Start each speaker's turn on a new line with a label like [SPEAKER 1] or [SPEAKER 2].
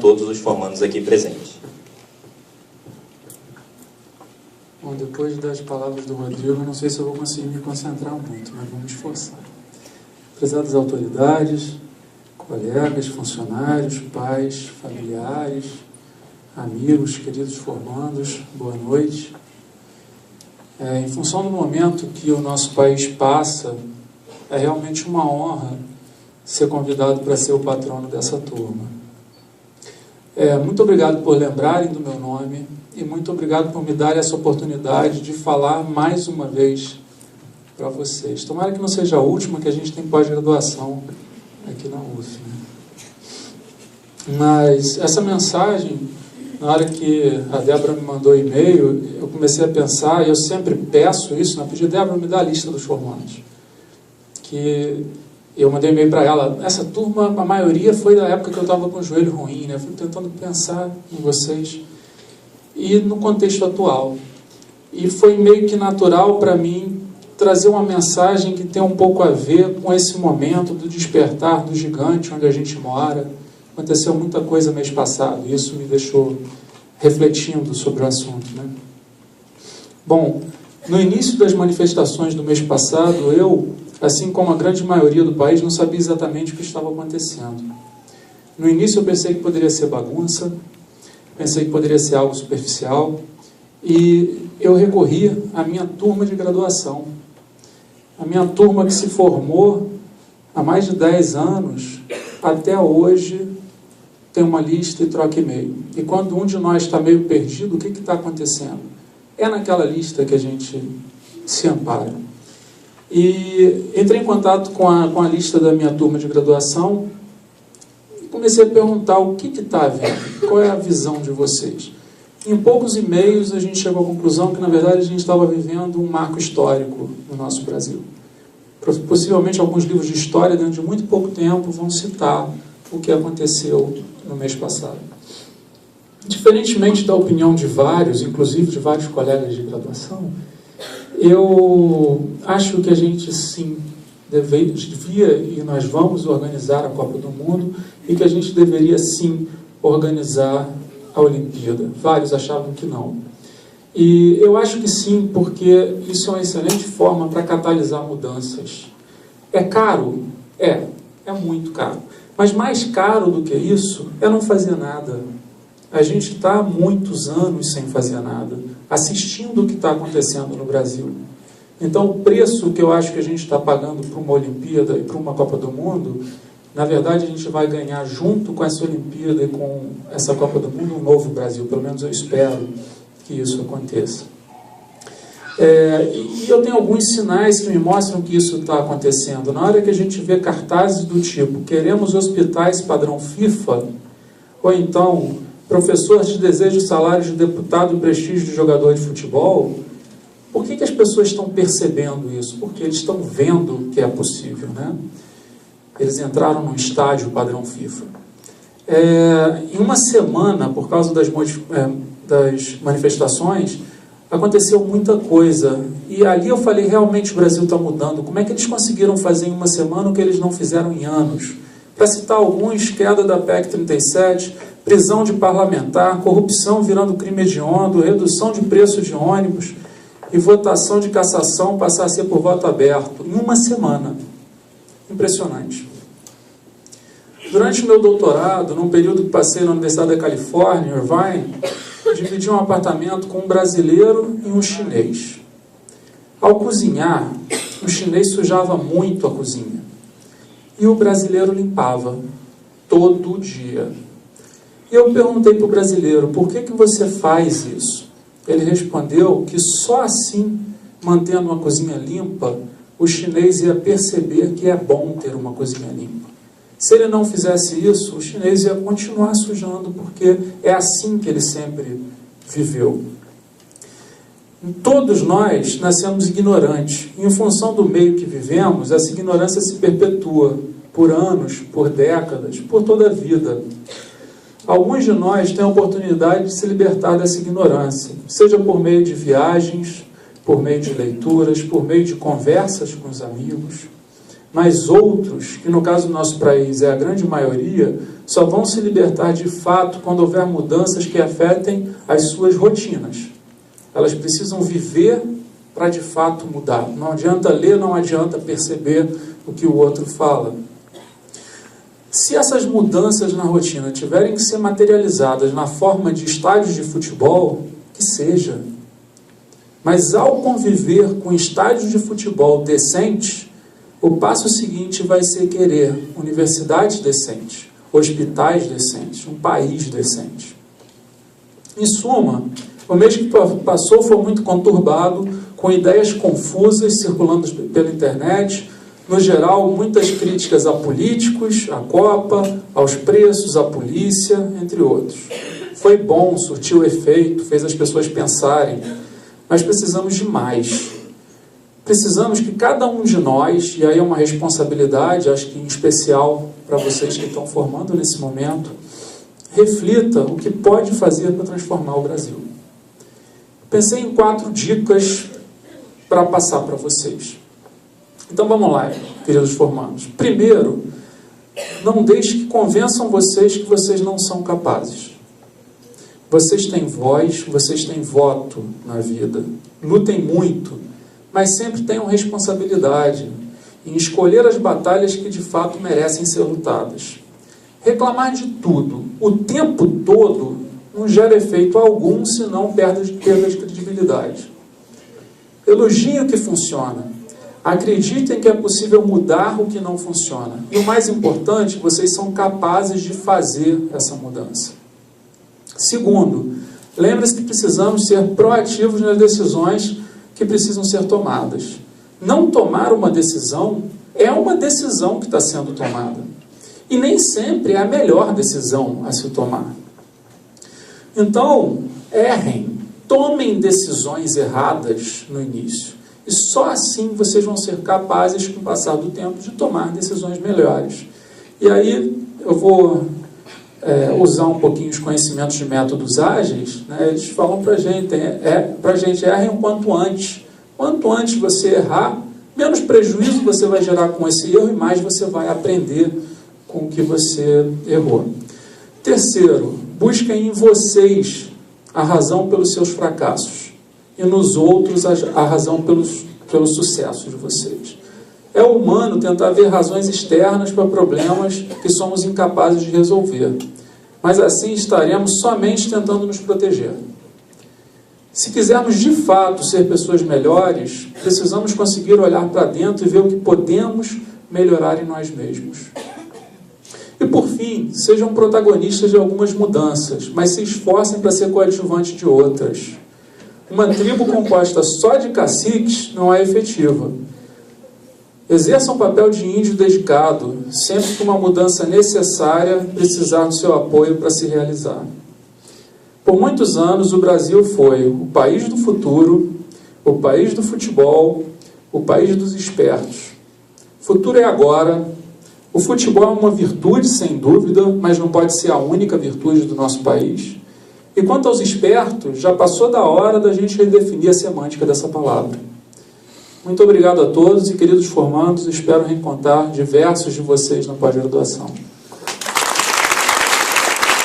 [SPEAKER 1] todos os formandos aqui presentes.
[SPEAKER 2] Bom, depois das palavras do Rodrigo, eu não sei se eu vou conseguir me concentrar muito, mas vamos esforçar. Prezadas autoridades, colegas, funcionários, pais, familiares, amigos, queridos formandos, boa noite. Em função do momento que o nosso país passa, é realmente uma honra ser convidado para ser o patrono dessa turma. Muito obrigado por lembrarem do meu nome e muito obrigado por me dar essa oportunidade de falar mais uma vez para vocês. Tomara que não seja a última, que a gente tem pós-graduação aqui na UF. Mas essa mensagem, na hora que a Débora me mandou e-mail, eu comecei a pensar, e eu sempre peço isso, né? Pedi, Débora, me dá a lista dos formandos. Que eu mandei e-mail para ela. Essa turma, a maioria foi da época que eu estava com o joelho ruim, né? Eu fui tentando pensar em vocês e no contexto atual. E foi meio que natural para mim trazer uma mensagem que tem um pouco a ver com esse momento do despertar do gigante onde a gente mora. Aconteceu muita coisa mês passado, e isso me deixou refletindo sobre o assunto, né? Bom, no início das manifestações do mês passado, eu, assim como a grande maioria do país, não sabia exatamente o que estava acontecendo. No início eu pensei que poderia ser bagunça, pensei que poderia ser algo superficial, e eu recorri à minha turma de graduação. A minha turma que se formou há mais de 10 anos, até hoje, tem uma lista e troca e-mail. E quando um de nós está meio perdido, o que está acontecendo? É naquela lista que a gente se ampara. E entrei em contato com a lista da minha turma de graduação e comecei a perguntar o que está havendo, qual é a visão de vocês. Em poucos e-mails a gente chegou à conclusão que, na verdade, a gente estava vivendo um marco histórico no nosso Brasil. Possivelmente alguns livros de história, dentro de muito pouco tempo, vão citar o que aconteceu no mês passado. Diferentemente da opinião de vários, inclusive de vários colegas de graduação, eu acho que a gente sim devia e nós vamos organizar a Copa do Mundo e que a gente deveria sim organizar a Olimpíada. Vários achavam que não. E eu acho que sim, porque isso é uma excelente forma para catalisar mudanças. É caro? É muito caro. Mas mais caro do que isso é não fazer nada. A gente está há muitos anos sem fazer nada, assistindo o que está acontecendo no Brasil. Então, o preço que eu acho que a gente está pagando para uma Olimpíada e para uma Copa do Mundo, na verdade, a gente vai ganhar junto com essa Olimpíada e com essa Copa do Mundo um novo Brasil. Pelo menos eu espero que isso aconteça. E eu tenho alguns sinais que me mostram que isso está acontecendo. Na hora que a gente vê cartazes do tipo queremos hospitais padrão FIFA, ou então professor de desejo salário de deputado e prestígio de jogador de futebol, por que as pessoas estão percebendo isso? Porque eles estão vendo que é possível, né? Eles entraram num estádio padrão FIFA. Em uma semana, por causa das manifestações, aconteceu muita coisa. E ali eu falei, realmente o Brasil está mudando. Como é que eles conseguiram fazer em uma semana o que eles não fizeram em anos? Para citar alguns, queda da PEC 37, prisão de parlamentar, corrupção virando crime hediondo, redução de preço de ônibus e votação de cassação passar a ser por voto aberto. Em uma semana. Impressionante. Durante o meu doutorado, num período que passei na Universidade da Califórnia, Irvine, dividi um apartamento com um brasileiro e um chinês. Ao cozinhar, o chinês sujava muito a cozinha. E o brasileiro limpava, todo dia. E eu perguntei para o brasileiro, por que você faz isso? Ele respondeu que só assim, mantendo uma cozinha limpa, o chinês ia perceber que é bom ter uma cozinha limpa. Se ele não fizesse isso, o chinês ia continuar sujando, porque é assim que ele sempre viveu. Todos nós nascemos ignorantes. Em função do meio que vivemos, essa ignorância se perpetua por anos, por décadas, por toda a vida. Alguns de nós têm a oportunidade de se libertar dessa ignorância, seja por meio de viagens, por meio de leituras, por meio de conversas com os amigos. mas outros, que no caso do nosso país é a grande maioria, só vão se libertar de fato quando houver mudanças que afetem as suas rotinas. Elas precisam viver para de fato mudar. Não adianta ler, não adianta perceber o que o outro fala. Se essas mudanças na rotina tiverem que ser materializadas na forma de estádios de futebol, que seja. Mas ao conviver com estádios de futebol decentes, o passo seguinte vai ser querer universidades decentes, hospitais decentes, um país decente. Em suma, o mês que passou foi muito conturbado, com ideias confusas circulando pela internet. No geral, muitas críticas a políticos, à Copa, aos preços, à polícia, entre outros. Foi bom, surtiu efeito, fez as pessoas pensarem, mas precisamos de mais. Precisamos que cada um de nós, e aí é uma responsabilidade, acho que em especial para vocês que estão formando nesse momento, reflita o que pode fazer para transformar o Brasil. Pensei em 4 dicas para passar para vocês. Então vamos lá, queridos formandos. Primeiro, não deixe que convençam vocês que vocês não são capazes. Vocês têm voz, vocês têm voto na vida. Lutem muito, mas sempre tenham responsabilidade em escolher as batalhas que de fato merecem ser lutadas. Reclamar de tudo, o tempo todo, não gera efeito algum, senão perda de credibilidade. Elogiem o que funciona. Acreditem que é possível mudar o que não funciona. E o mais importante, vocês são capazes de fazer essa mudança. Segundo, lembre-se que precisamos ser proativos nas decisões que precisam ser tomadas. Não tomar uma decisão é uma decisão que está sendo tomada. E nem sempre é a melhor decisão a se tomar. Então, errem, tomem decisões erradas no início. E só assim vocês vão ser capazes, com o passar do tempo, de tomar decisões melhores. E aí eu vou usar um pouquinho os conhecimentos de métodos ágeis, né? Eles falam para a gente, errem o quanto antes. Quanto antes você errar, menos prejuízo você vai gerar com esse erro e mais você vai aprender com o que você errou. Terceiro, busquem em vocês a razão pelos seus fracassos e nos outros a razão pelo sucesso de vocês. É humano tentar ver razões externas para problemas que somos incapazes de resolver, mas assim estaremos somente tentando nos proteger. Se quisermos de fato ser pessoas melhores, precisamos conseguir olhar para dentro e ver o que podemos melhorar em nós mesmos. E por fim, sejam protagonistas de algumas mudanças, mas se esforcem para ser coadjuvante de outras. Uma tribo composta só de caciques não é efetiva. Exerça um papel de índio dedicado, sempre que uma mudança necessária precisar do seu apoio para se realizar. Por muitos anos, o Brasil foi o país do futuro, o país do futebol, o país dos espertos. O futuro é agora. O futebol é uma virtude, sem dúvida, mas não pode ser a única virtude do nosso país. E quanto aos espertos, já passou da hora da gente redefinir a semântica dessa palavra. Muito obrigado a todos e queridos formandos, espero reencontrar diversos de vocês na pós-graduação.